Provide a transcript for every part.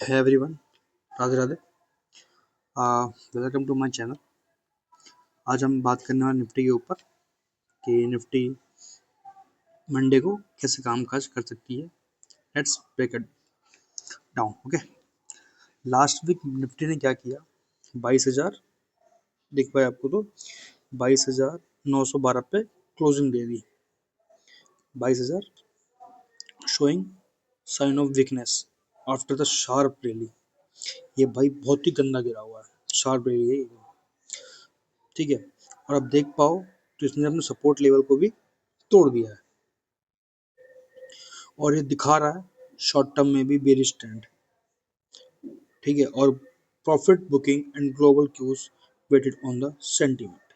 है everyone, Radhe Radhe. Welcome to my channel. आज हम बात करने वाले निफ्टी के ऊपर कि निफ्टी मंडे को कैसे कामकाज कर सकती है। Let's break it down. Okay, last week Nifty ने क्या किया? 22,000 दिख पाए आपको तो 22,912 पे क्लोजिंग दे दी। 22,000 showing sign of weakness after the sharp rally. ये भाई बहुत ही गंदा गिरा हुआ है, शार्प रैली है ये, ठीक है। और अब देख पाओ तो इसने अपने सपोर्ट लेवल को भी तोड़ दिया है और ये दिखा रहा है शॉर्ट टर्म में भी बेरिश ट्रेंड, ठीक है। और profit booking and global cues weighted on the sentiment.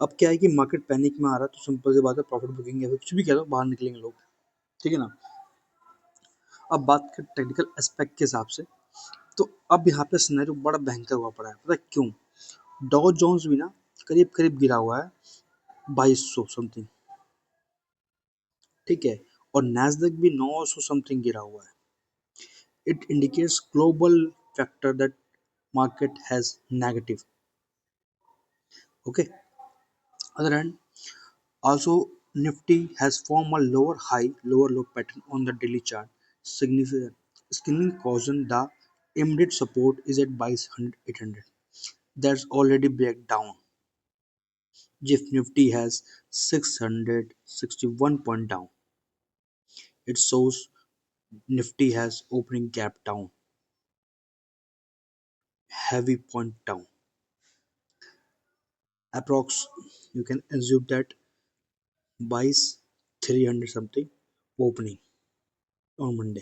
अब क्या है कि मार्केट पैनिक में आ रहा है तो सिंपल सी बात है, प्रॉफिट बुकिंग या फिर कुछ भी कह दो, बाहर निकलेंगे लोग, ठीक है ना। अब बात कर टेक्निकल एस्पेक्ट के हिसाब से, तो अब यहाँ पे सिनेरियो बड़ा भयंकर हुआ पड़ा है। पता है क्यों? डॉ जोन्स भी ना करीब करीब गिरा हुआ है 2200 समथिंग, ठीक है। और नैस्डैक भी 900 समथिंग गिरा हुआ है। It indicates global factor that market has negative. Okay. Other hand, also Nifty has formed a lower high, lower low pattern on the daily chart. Significant. Scaling caution the immediate support is at 800. That's already break down. If Nifty has 661 point down, it shows Nifty has opening gap down, heavy point down. Approx, you can assume that 22,300 something opening on Monday.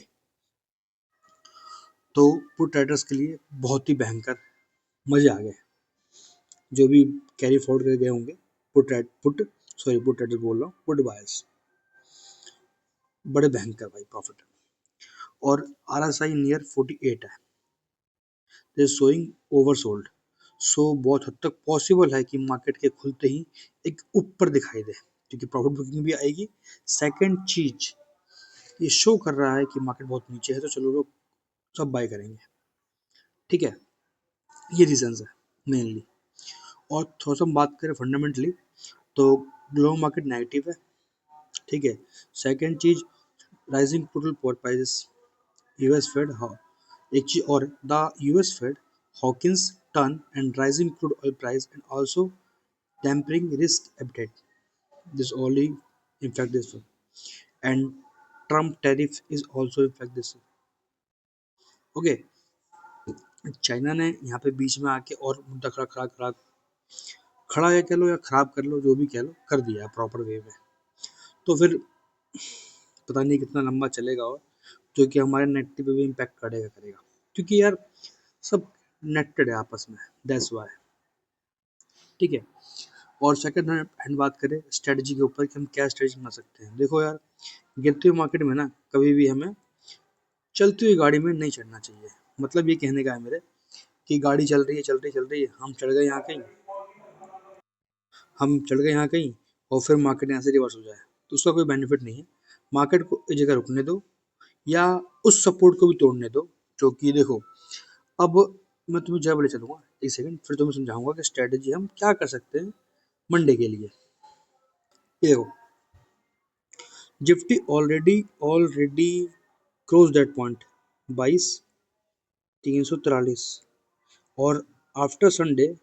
तो put Riders के लिए बहुत ही भयंकर मजे आ गए, जो भी carry forward कर गए होंगे। पुट राइडर बोल रहा हूँ, पुट बायर्स बड़े भयंकर भाई प्रॉफिट। और RSI नियर 48 है, दे शोइंग ओवरसोल्ड। सो बहुत हद तक पॉसिबल है कि मार्केट के खुलते ही एक ऊपर दिखाई दे, क्योंकि प्रॉफिट बुकिंग भी आएगी। सेकंड चीज, ये शो कर रहा है कि मार्केट बहुत नीचे है, तो चलो लोग सब बाय करेंगे, ठीक है। ये रीजंस है मेनली। और थोड़ा सा हम बात करें फंडामेंटली, तो ग्लोबल मार्केट नेगेटिव है, ठीक है। सेकंड चीज, rising total power prices, US Fed, एक चीज और, the US Fed hawkish turn and rising crude oil price and also tempering risk appetite, this only impact this one. And Trump tariff is also impact this one. Okay, China ने यहाँ पे बीच में आके और मुद्दा खड़ा खड़ा खड़ा खड़ा या कह लो या खराब कर लो, जो भी कह लो, कर दिया है प्रॉपर वे में। तो फिर पता नहीं कितना लंबा चलेगा, और जो कि हमारे नेट पे भी इम्पैक्ट करेगा, क्योंकि यार सब नेटेड है आपस में, दैट्स वाई, ठीक है। और सेकंड हैंड बात करें स्ट्रेटजी के ऊपर कि हम क्या स्ट्रेटजी बना सकते हैं। देखो यार, गिरती हुई मार्केट में ना कभी भी हमें चलती हुई गाड़ी में नहीं चढ़ना चाहिए। मतलब ये कहने का है मेरे कि गाड़ी चल रही है हम चढ़ गए यहाँ कहीं, और फिर मार्केट यहाँ से रिवर्स हो जाए, तो उसका कोई बेनिफिट नहीं है। मार्केट को एक जगह रुकने दो या उस सपोर्ट को भी तोड़ने दो, जो कि देखो, अब मैं तुम्हें जय बोले चलूंगा एक सेकंड, फिर तुम्हें समझाऊंगा कि स्ट्रेटेजी हम क्या कर सकते हैं मंडे के लिए। ये देखो, Nifty already cross that point 22,343, और आफ्टर संडे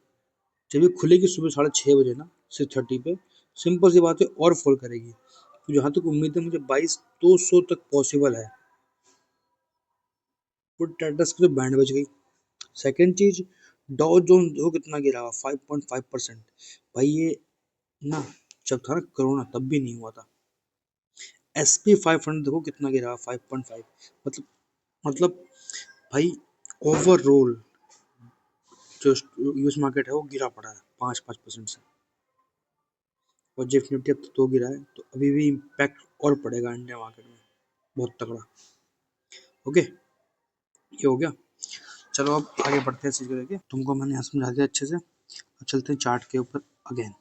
जब ये खुलेगी सुबह 6:30 बजे ना 6:30 पे, सिंपल सी बात है, और फॉल करेगी। तो जहाँ तक उम्मीद है मुझे 22,200 तक पॉसिबल है। पुट ट्रेडर्स की तो बैंड बज गई। सेकंड चीज, डॉ जोन्स देखो कितना गिरा हुआ, 5.5%। भाई ये ना जब था ना कोरोना तब भी नहीं हुआ था। SP 500 देखो कितना गिरा हुआ, 5.5। मतलब भाई ओवरऑल जो यूएस मार्केट है वो गिरा पड़ा है 5% से, और जिफ निफ्टी अब तो गिरा है, तो अभी भी इम्पैक्ट और पड़ेगा इंडिया मार्केट में बहुत तगड़ा। ओके, ये हो गया। चलो अब आगे बढ़ते हैं इस चीज को लेके, तुमको मैंने यहाँ समझा दिया अच्छे से। अब चलते हैं चार्ट के ऊपर अगेन।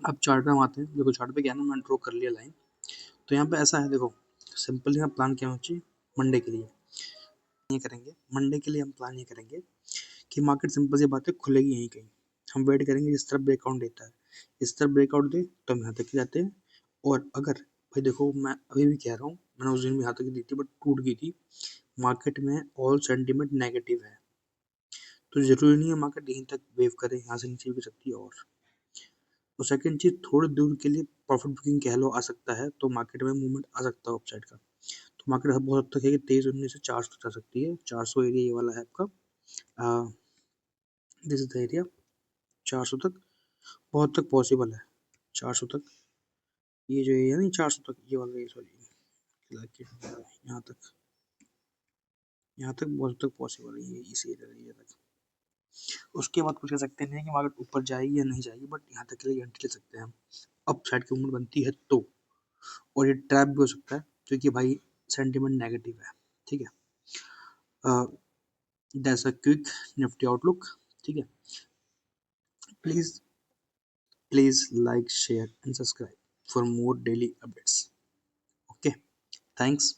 अब चार्ट पे हम आते हैं। देखो चार्ट पे क्या है ना, मैंने ड्रॉ कर लिया लाइन। तो यहाँ पे ऐसा है, देखो सिंपल यहाँ प्लान क्या होना चाहिए मंडे के लिए। ये करेंगे, मंडे के लिए हम प्लान ये करेंगे कि मार्केट सिंपल सी बात है खुलेगी यहीं कहीं, हम वेट करेंगे जिस तरफ ब्रेकआउट देता है, इस तरफ ब्रेकआउट दे तो हम यहाँ तक ही जाते हैं। और अगर भाई देखो मैं अभी भी कह रहा हूँ, मैंने उस दिन भी यहाँ तक दी थी बट टूट गई थी, मार्केट में ऑल सेंटीमेंट नेगेटिव है, तो जरूरी नहीं है मार्केट यहीं तक वेव करे, यहाँ से नीचे भी सकती है। और सेकंड चीज, थोड़ी दूर के लिए प्रॉफिट बुकिंग कह लो आ सकता है, तो मार्केट में मूवमेंट आ सकता है अपसाइड का। तो मार्केट बहुत हद तक है कि 2319 से 400 जा सकती है, 400 एरिया ये वाला है आपका, दिस इज द एरिया, 400 तक बहुत तक पॉसिबल है, 400 तक, ये जो एरिया नहीं 400 तक ये वाला, ये सॉरी यहाँ तक, यहाँ तक बहुत तक पॉसिबल है, ये इस एरिया तक। उसके बाद कुछ कह सकते नहीं कि मार्केट ऊपर जाएगी या नहीं जाएगी, बट यहाँ तक के लिए एंट्री ले सकते हैं हम, अप साइड की मूवमेंट बनती है तो। और ये ट्रैप भी हो सकता है क्योंकि भाई सेंटीमेंट नेगेटिव है, ठीक है। That's a quick Nifty outlook, ठीक है। Please please like, share and subscribe for more daily updates. Okay, thanks.